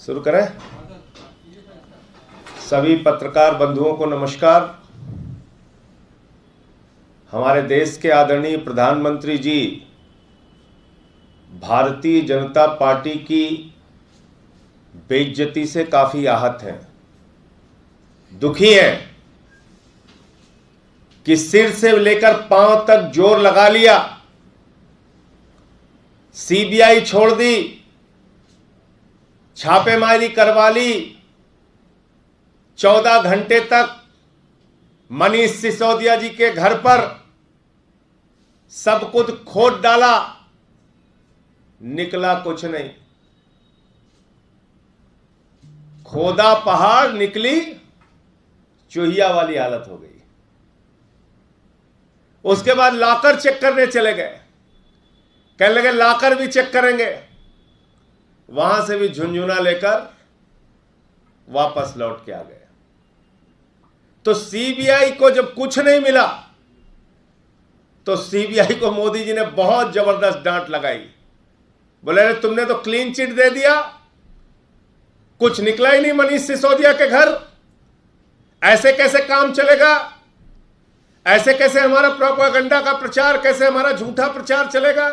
शुरू करें। सभी पत्रकार बंधुओं को नमस्कार। हमारे देश के आदरणीय प्रधानमंत्री जी भारतीय जनता पार्टी की बेइज्जती से काफी आहत हैं, दुखी हैं कि सिर से लेकर पांव तक जोर लगा लिया, सीबीआई छोड़ दी, छापेमारी करवा ली, 14 घंटे तक मनीष सिसोदिया जी के घर पर सब कुछ खोद डाला, निकला कुछ नहीं। खोदा पहाड़, निकली चूहिया वाली हालत हो गई। उसके बाद लॉकर चेक करने चले गए, कहने लगे लॉकर भी चेक करेंगे, वहां से भी झुंझुना लेकर वापस लौट के आ गए। तो सीबीआई को जब कुछ नहीं मिला तो सीबीआई को मोदी जी ने बहुत जबरदस्त डांट लगाई। बोले अरे तुमने तो क्लीन चिट दे दिया, कुछ निकला ही नहीं मनीष सिसोदिया के घर, ऐसे कैसे काम चलेगा? ऐसे कैसे हमारा प्रोपेगेंडा का प्रचार, कैसे हमारा झूठा प्रचार चलेगा?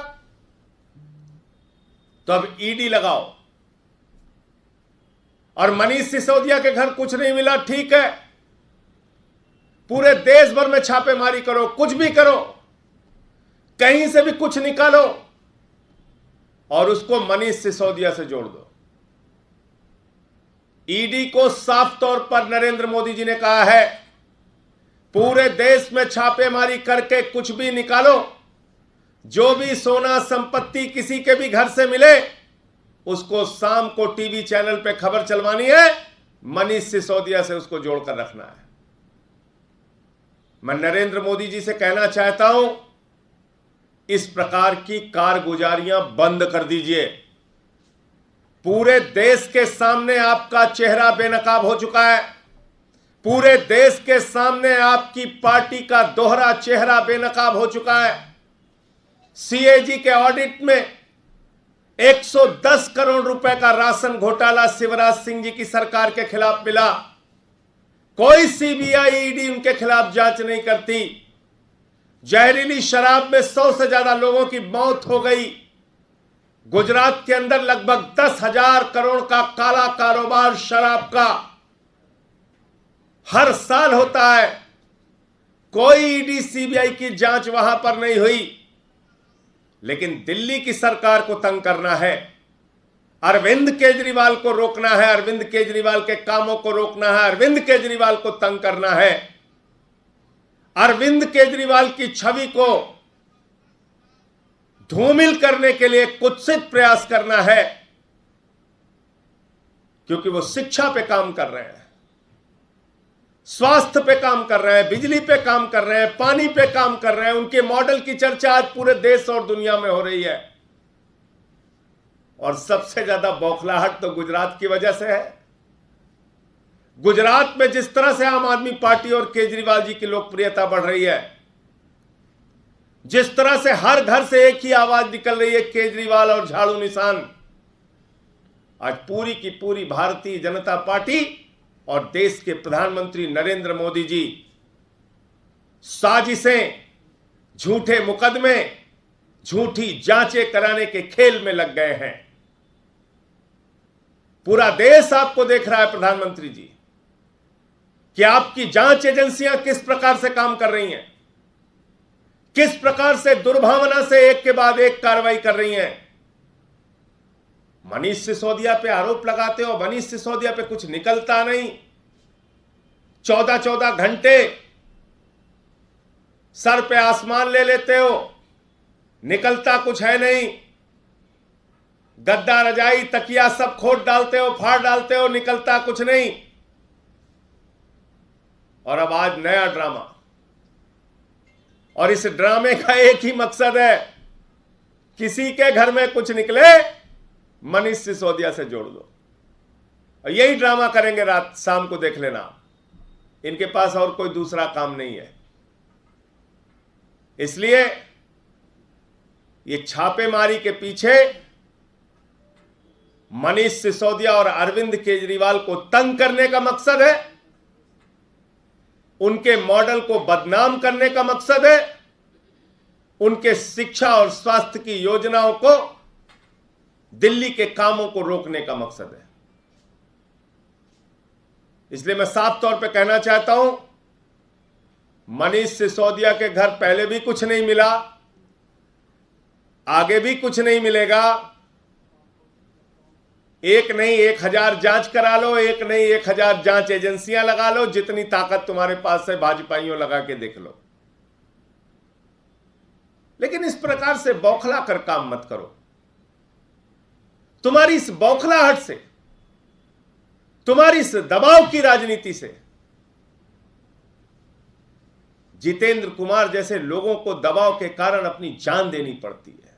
तो अब ईडी लगाओ। और मनीष सिसोदिया के घर कुछ नहीं मिला, ठीक है, पूरे देश भर में छापेमारी करो, कुछ भी करो, कहीं से भी कुछ निकालो और उसको मनीष सिसोदिया से जोड़ दो। ईडी को साफ तौर पर नरेंद्र मोदी जी ने कहा है, पूरे देश में छापेमारी करके कुछ भी निकालो, जो भी सोना संपत्ति किसी के भी घर से मिले उसको शाम को टीवी चैनल पे खबर चलवानी है, मनीष सिसोदिया से उसको जोड़कर रखना है। मैं नरेंद्र मोदी जी से कहना चाहता हूं, इस प्रकार की कारगुजारियां बंद कर दीजिए। पूरे देश के सामने आपका चेहरा बेनकाब हो चुका है, पूरे देश के सामने आपकी पार्टी का दोहरा चेहरा बेनकाब हो चुका है। सीएजी के ऑडिट में 110 करोड़ रुपए का राशन घोटाला शिवराज सिंह जी की सरकार के खिलाफ मिला, कोई सीबीआई ईडी उनके खिलाफ जांच नहीं करती। जहरीली शराब में 100 से ज्यादा लोगों की मौत हो गई। गुजरात के अंदर लगभग 10,000 करोड़ का काला कारोबार शराब का हर साल होता है, कोई ईडी सीबीआई की जांच वहां पर नहीं हुई। लेकिन दिल्ली की सरकार को तंग करना है, अरविंद केजरीवाल को रोकना है, अरविंद केजरीवाल के कामों को रोकना है, अरविंद केजरीवाल को तंग करना है, अरविंद केजरीवाल की छवि को धूमिल करने के लिए कुत्सित प्रयास करना है, क्योंकि वो शिक्षा पे काम कर रहे हैं, स्वास्थ्य पे काम कर रहे हैं, बिजली पे काम कर रहे हैं, पानी पे काम कर रहे हैं। उनके मॉडल की चर्चा आज पूरे देश और दुनिया में हो रही है। और सबसे ज्यादा बौखलाहट तो गुजरात की वजह से है। गुजरात में जिस तरह से आम आदमी पार्टी और केजरीवाल जी की लोकप्रियता बढ़ रही है, जिस तरह से हर घर से एक ही आवाज निकल रही है, केजरीवाल और झाड़ू निशान, आज पूरी की पूरी भारतीय जनता पार्टी और देश के प्रधानमंत्री नरेंद्र मोदी जी साजिशें, झूठे मुकदमे, झूठी जांचें कराने के खेल में लग गए हैं। पूरा देश आपको देख रहा है प्रधानमंत्री जी, कि आपकी जांच एजेंसियां किस प्रकार से काम कर रही हैं, किस प्रकार से दुर्भावना से एक के बाद एक कार्रवाई कर रही हैं। मनीष सिसोदिया पे आरोप लगाते हो, मनीष सिसोदिया पे कुछ निकलता नहीं। 14-14 घंटे सर पे आसमान ले लेते हो, निकलता कुछ है नहीं। गद्दा, रजाई, तकिया सब खोद डालते हो, फाड़ डालते हो, निकलता कुछ नहीं। और अब आज नया ड्रामा, और इस ड्रामे का एक ही मकसद है, किसी के घर में कुछ निकले मनीष सिसोदिया से जोड़ दो। और यही ड्रामा करेंगे रात शाम को, देख लेना। इनके पास और कोई दूसरा काम नहीं है। इसलिए ये छापेमारी के पीछे मनीष सिसोदिया और अरविंद केजरीवाल को तंग करने का मकसद है, उनके मॉडल को बदनाम करने का मकसद है, उनके शिक्षा और स्वास्थ्य की योजनाओं को, दिल्ली के कामों को रोकने का मकसद है। इसलिए मैं साफ तौर पे कहना चाहता हूं, मनीष सिसोदिया के घर पहले भी कुछ नहीं मिला, आगे भी कुछ नहीं मिलेगा। एक नहीं 1000 जांच करा लो, एक नहीं 1000 जांच एजेंसियां लगा लो, जितनी ताकत तुम्हारे पास है भाजपाइयों लगा के देख लो, लेकिन इस प्रकार से बौखला कर काम मत करो। तुम्हारी इस बौखलाहट से, तुम्हारी इस दबाव की राजनीति से जितेंद्र कुमार जैसे लोगों को दबाव के कारण अपनी जान देनी पड़ती है।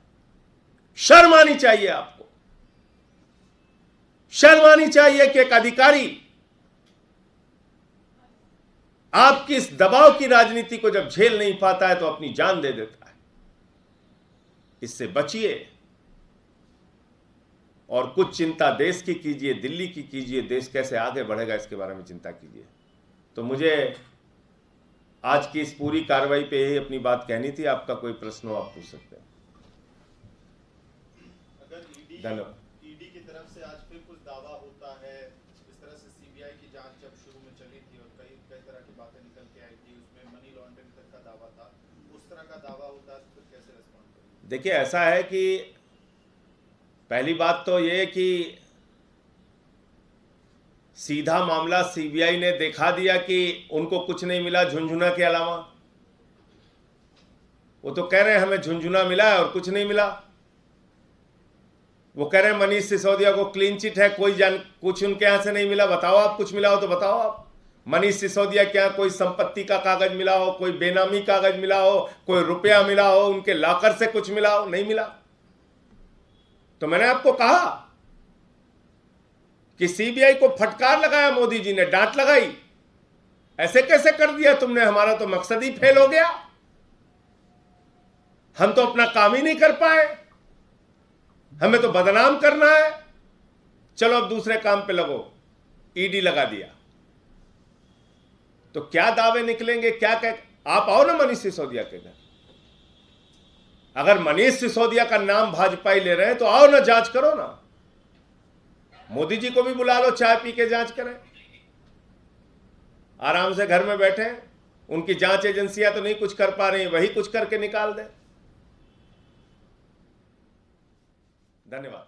शर्म आनी चाहिए आपको, शर्म आनी चाहिए कि एक अधिकारी आपकी इस दबाव की राजनीति को जब झेल नहीं पाता है तो अपनी जान दे देता है। इससे बचिए और कुछ चिंता देश की कीजिए, दिल्ली की कीजिए, देश कैसे आगे बढ़ेगा इसके बारे में चिंता कीजिए। तो मुझे आज की इस पूरी कार्रवाई पे यही अपनी बात कहनी थी। आपका कोई प्रश्न हो आप पूछ सकते हैं। धन्यवाद। ईडी की तरफ से आज फिर कुछ दावा होता है, इस तरह से सीबीआई की जांच जब शुरू में चली थी और कई तरह की बातें निकल के आई थी, उसमें मनी लॉन्ड्रिंग तक का दावा था, उस तरह का दावा होता है तो कैसे रिस्पॉन्ड करेंगे? देखिए, ऐसा है कि पहली बात तो ये कि सीधा मामला सीबीआई ने दिखा दिया कि उनको कुछ नहीं मिला झुनझुना के अलावा। वो तो कह रहे हैं हमें झुनझुना मिला है और कुछ नहीं मिला। वो कह रहे हैं मनीष सिसोदिया को क्लीन चिट है, कुछ उनके यहां से नहीं मिला। बताओ आप, कुछ मिला हो तो बताओ आप। मनीष सिसोदिया के यहां कोई संपत्ति का कागज मिला हो, कोई बेनामी कागज मिला हो, कोई रुपया मिला हो, उनके लॉकर से कुछ मिला हो? नहीं मिला। तो मैंने आपको कहा कि सीबीआई को फटकार लगाया मोदी जी ने, डांट लगाई, ऐसे कैसे कर दिया तुमने, हमारा तो मकसद ही फेल हो गया, हम तो अपना काम ही नहीं कर पाए, हमें तो बदनाम करना है, चलो अब दूसरे काम पे लगो। ईडी लगा दिया। तो क्या दावे निकलेंगे, क्या आप आओ ना मनीष सिसोदिया के घर। अगर मनीष सिसोदिया का नाम भाजपा ले रहे हैं तो आओ ना, जांच करो ना। मोदी जी को भी बुला लो, चाय पी के जांच करें, आराम से घर में बैठे। उनकी जांच एजेंसियां तो नहीं कुछ कर पा रही, वही कुछ करके निकाल दे। धन्यवाद।